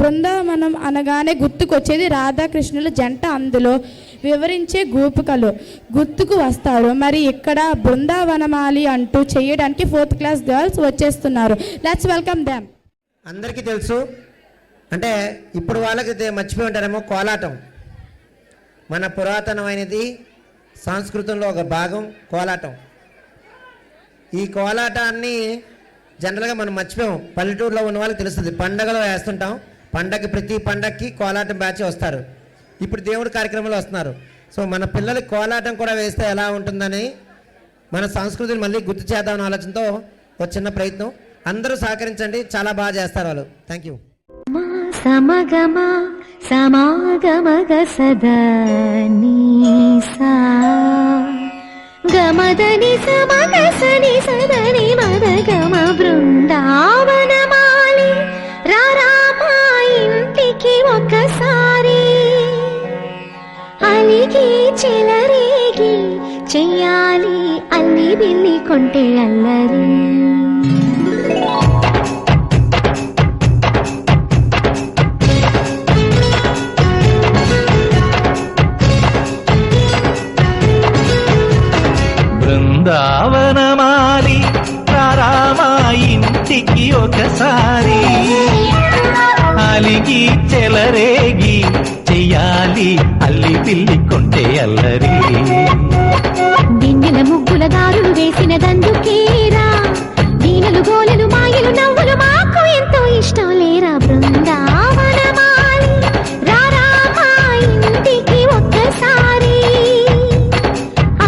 బృందావనం అనగానే గుర్తుకొచ్చేది రాధాకృష్ణుల జంట, అందులో వివరించే గోపికలు గుర్తుకు వస్తారు. మరి ఇక్కడ బృందావనమాలి అంటూ చేయడానికి 4th క్లాస్ గర్ల్స్ వచ్చేస్తున్నారు. Let's welcome them. అందరికీ తెలుసు అంటే ఇప్పుడు వాళ్ళకి మర్చిపోయి ఉంటారేమో, కోలాటం మన పురాతనమైనది, సంస్కృతంలో ఒక భాగం కోలాటం. ఈ కోలాటాన్ని జనరల్గా మనం మర్చిపోయాం. పల్లెటూరులో ఉన్న వాళ్ళకి తెలుస్తుంది, పండగలో వేస్తుంటాం. ప్రతి పండగకి కోలాటం బ్యాచ్ వస్తారు. ఇప్పుడు దేవుడి కార్యక్రమాలు వస్తున్నారు. సో మన పిల్లలకి కోలాటం కూడా వేస్తే ఎలా ఉంటుందని మన సంస్కృతిని మళ్ళీ గుర్తు చేద్దామని ఆలోచనతో ఒక చిన్న ప్రయత్నం. అందరూ సహకరించండి, చాలా బాగా చేస్తారు వాళ్ళు. Thank you. సమగమ సమాగమగ సదని సా గమదని సమగసని సదని మదగమ బృందావనమాలి రారామా ఇంటికి ఒకసారి అలిగి చెలరేగి చెయ్యాలి అల్లి బిల్లి కొంటే అల్లరి. బృందావనమాలి రారామా ఇంటికి ఒకసారి అలిగి చెలరేగి చెయ్యాలి అల్లి పిల్లి కొంటే అల్లరి. దిన్నెల ముగ్గుల దారులు వేసిన దందుకేరా, దీనలు గోలెలు మాయలు నవ్వులు మాకు ఎంతో ఇష్టం లేరా. బృందావనమాలి రారామా ఇంటికి ఒక్కసారి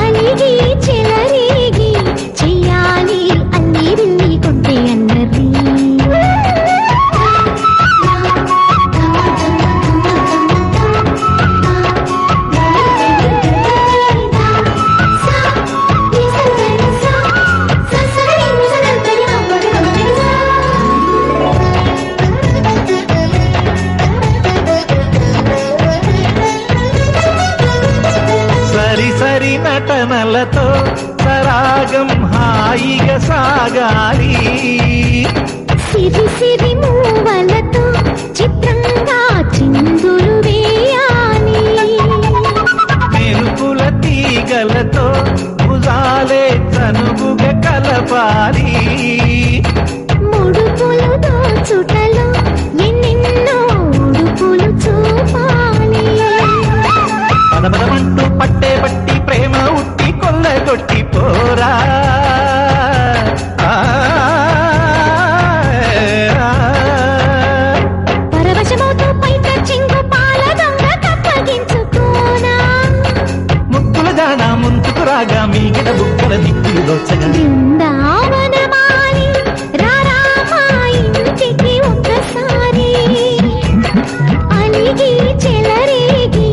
అలిగి చెలరేగి చెయ్యాలి అల్లి బిల్లి కొంటే అల్లరి. సరి నటనలతో సరాగం హాయిగా సాగాలి. సిరి సిరి మూవలతో చిత్రంగా చిందులు వేయాలి. మెరుపుల తీగలతో భుజాలే చనువుగా కలపాలి. ముడుపులు దోచుటలో ఎన్నెన్నో ఉడుపులు చూపాలి. పదమదమంటూ పట్టే పట్టి ప్రేమ ఉట్టి కొల్లగొట్టి పోరా. పరవశమవుతూ పైట చింగు పాల దొంగ కప్పగించుకోనా. ముక్కుల జానా ముందుకు రాగా మీగడ బుక్కల దిక్కులు దోచగా. బృందావనమాలి రారామా ఇంటికి ఒక్కసారి అలిగి చెలరేగి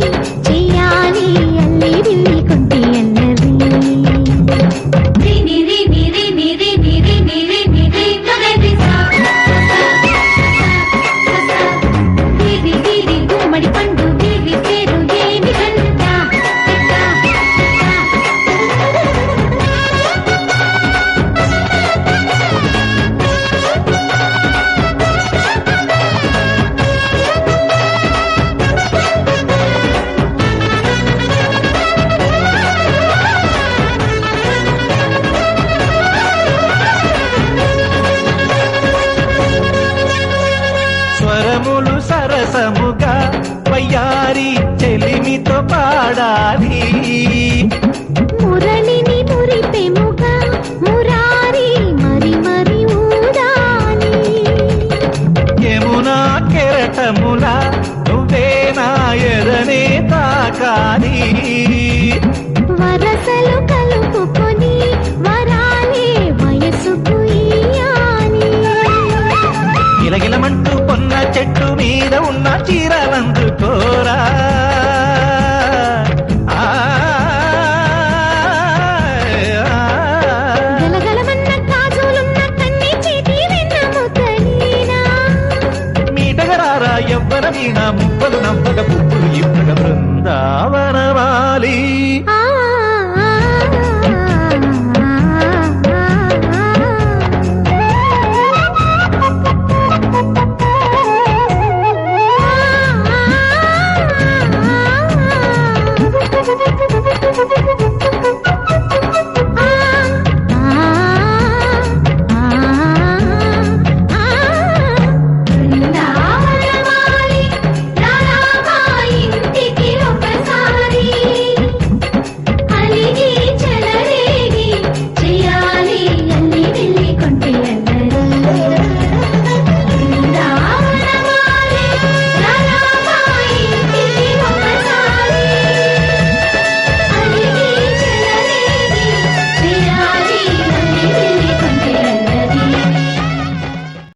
చెయ్యాలి అల్లి బిల్లి కొంటే అల్లరి. గుమ్మడి పండు దేవి పేరు ఏమి కంట. స్వరములు సరసముగా వయ్యారి చెలిమితో పాడాలి.